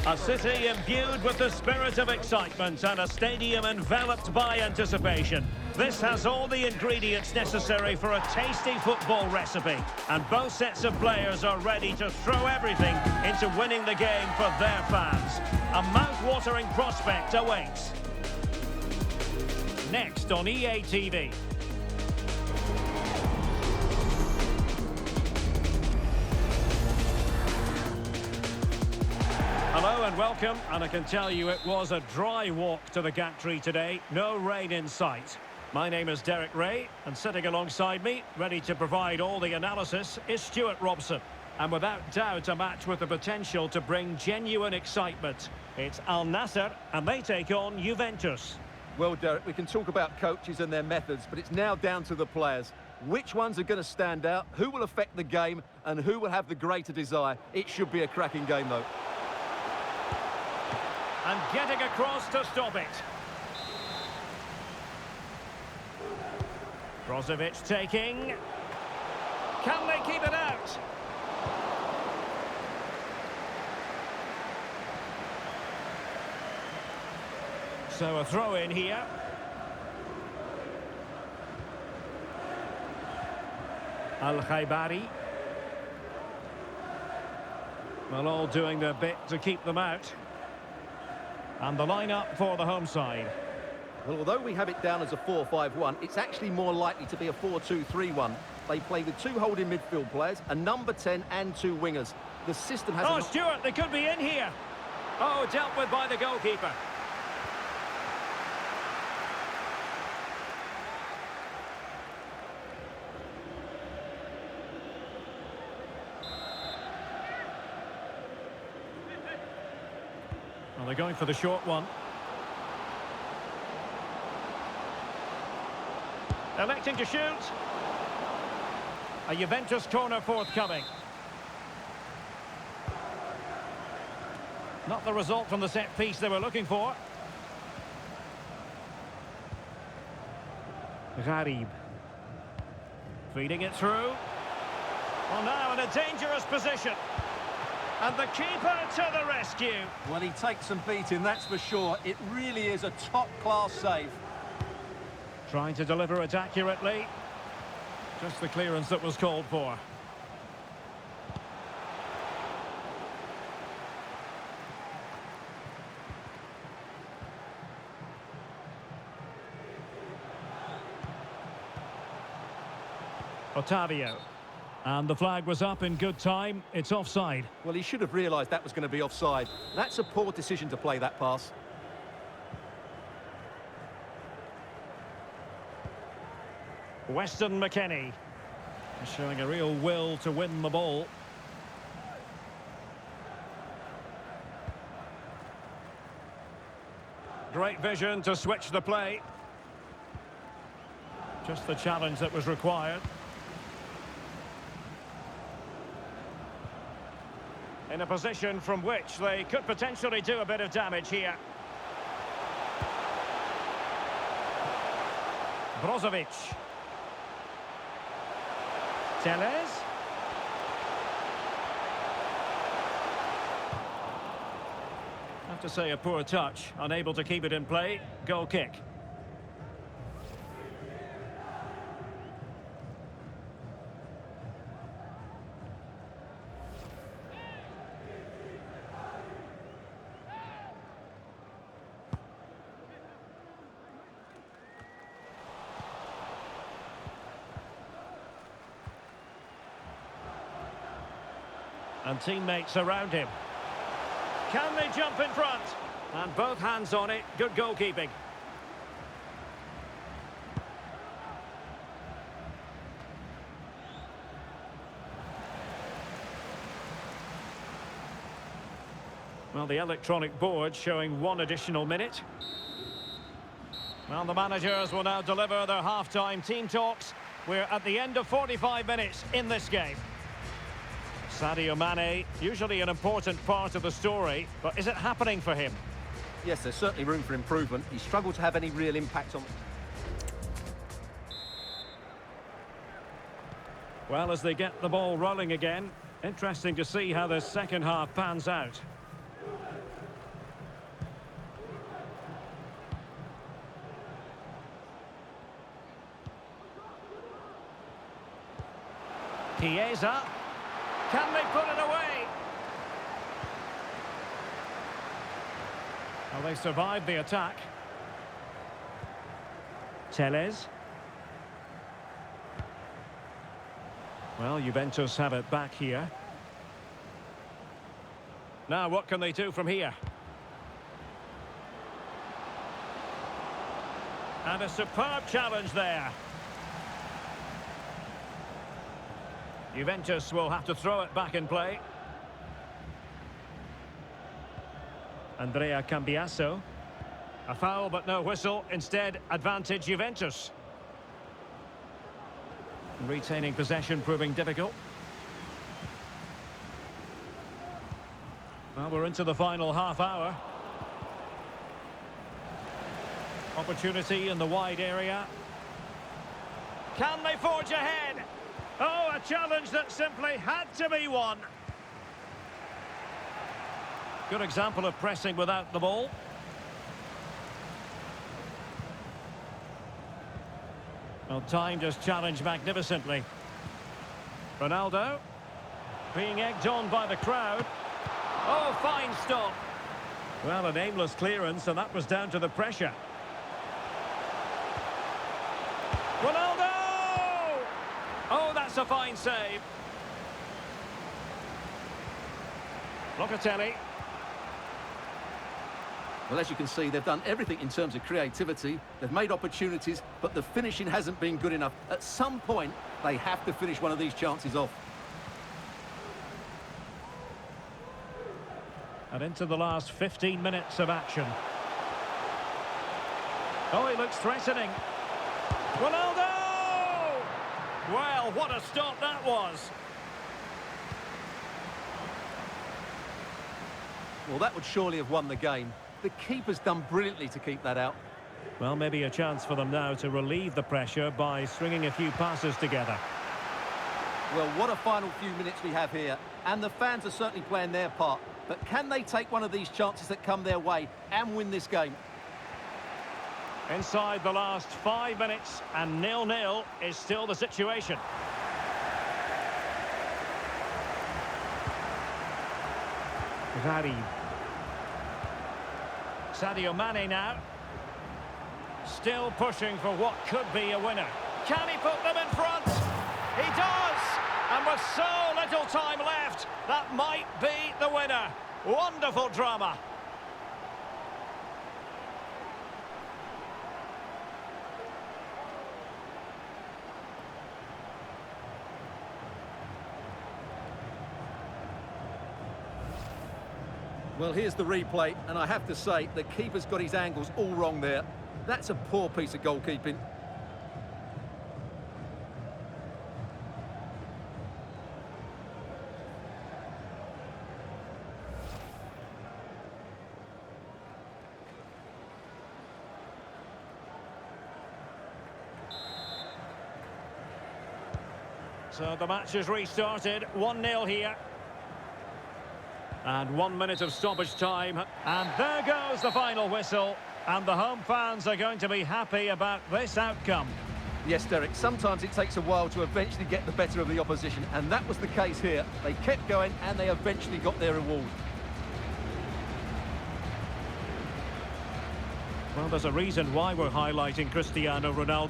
A city imbued with the spirit of excitement and a stadium enveloped by anticipation. This has all the ingredients necessary for a tasty football recipe. And both sets of players are ready to throw everything into winning the game for their fans. A mouth-watering prospect awaits. Next on EA TV. Hello and welcome, and I can tell you it was a dry walk to the gantry today, no rain in sight. My name is Derek Ray, and sitting alongside me, ready to provide all the analysis, is Stuart Robson. And without doubt, a match with the potential to bring genuine excitement. It's Al Nassr, and they take on Juventus. Well, Derek, we can talk about coaches and their methods, but it's now down to the players. Which ones are going to stand out, who will affect the game, and who will have the greater desire? It should be a cracking game, though. And getting across to stop it. Brozovic taking. Can they keep it out? So a throw in here. Al-Khaibari. Well, all doing their bit to keep them out. And the lineup for the home side. Well, although we have it down as a 4-5-1, it's actually more likely to be a 4-2-3-1. They play with two holding midfield players, a number 10 and two wingers. The system has... Oh, Stuart, they could be in here. Oh, dealt with by the goalkeeper. Well, they're going for the short one. Electing to shoot. A Juventus corner forthcoming. Not the result from the set piece they were looking for. Gharib. Feeding it through. Well, now in a dangerous position. And the keeper to the rescue. Well, he takes some beating, that's for sure. It really is a top-class save. Trying to deliver it accurately. Just the clearance that was called for. Otavio. And the flag was up in good time. It's offside. Well, he should have realised that was going to be offside. That's a poor decision to play that pass. Weston McKennie. Showing a real will to win the ball. Great vision to switch the play. Just the challenge that was required. In a position from which they could potentially do a bit of damage here. Brozovic. Teles. Have to say a poor touch, unable to keep it in play. Goal kick. And teammates around him. Can they jump in front? And both hands on it. Good goalkeeping. Well, the electronic board showing one additional minute. Well, the managers will now deliver their half-time team talks. We're at the end of 45 minutes in this game. Sadio Mane, usually an important part of the story, but is it happening for him? Yes, there's certainly room for improvement. He struggled to have any real impact on... Well, as they get the ball rolling again, interesting to see how the second half pans out. Chiesa. Can they put it away? Well, they survived the attack. Teles. Well, Juventus have it back here. Now, what can they do from here? And a superb challenge there. Juventus will have to throw it back in play. Andrea Cambiasso. A foul but no whistle. Instead, advantage Juventus. Retaining possession proving difficult. Well, we're into the final half hour. Opportunity in the wide area. Can they forge ahead? Oh, a challenge that simply had to be won. Good example of pressing without the ball. Well, timed his challenge magnificently. Ronaldo being egged on by the crowd. Oh, fine stop. Well, an aimless clearance, and that was down to the pressure. Ronaldo! Oh, that's a fine save. Locatelli. Well, as you can see, they've done everything in terms of creativity. They've made opportunities, but the finishing hasn't been good enough. At some point, they have to finish one of these chances off. And into the last 15 minutes of action. Oh, he looks threatening. Ronaldo! Well, what a stop that was. Well, that would surely have won the game. The keeper's done brilliantly to keep that out. Well, maybe a chance for them now to relieve the pressure by stringing a few passes together. Well, what a final few minutes we have here. And the fans are certainly playing their part. But can they take one of these chances that come their way and win this game? Inside the last 5 minutes, and 0-0 is still the situation. Vardy. Sadio Mane now. Still pushing for what could be a winner. Can he put them in front? He does! And with so little time left, that might be the winner. Wonderful drama. Well, here's the replay, and I have to say, the keeper's got his angles all wrong there. That's a poor piece of goalkeeping. So the match is restarted, 1-0 here. And 1 minute of stoppage time. And there goes the final whistle. And the home fans are going to be happy about this outcome. Yes, Derek, sometimes it takes a while to eventually get the better of the opposition, and that was the case here. They kept going, and they eventually got their reward. Well, there's a reason why we're highlighting Cristiano Ronaldo.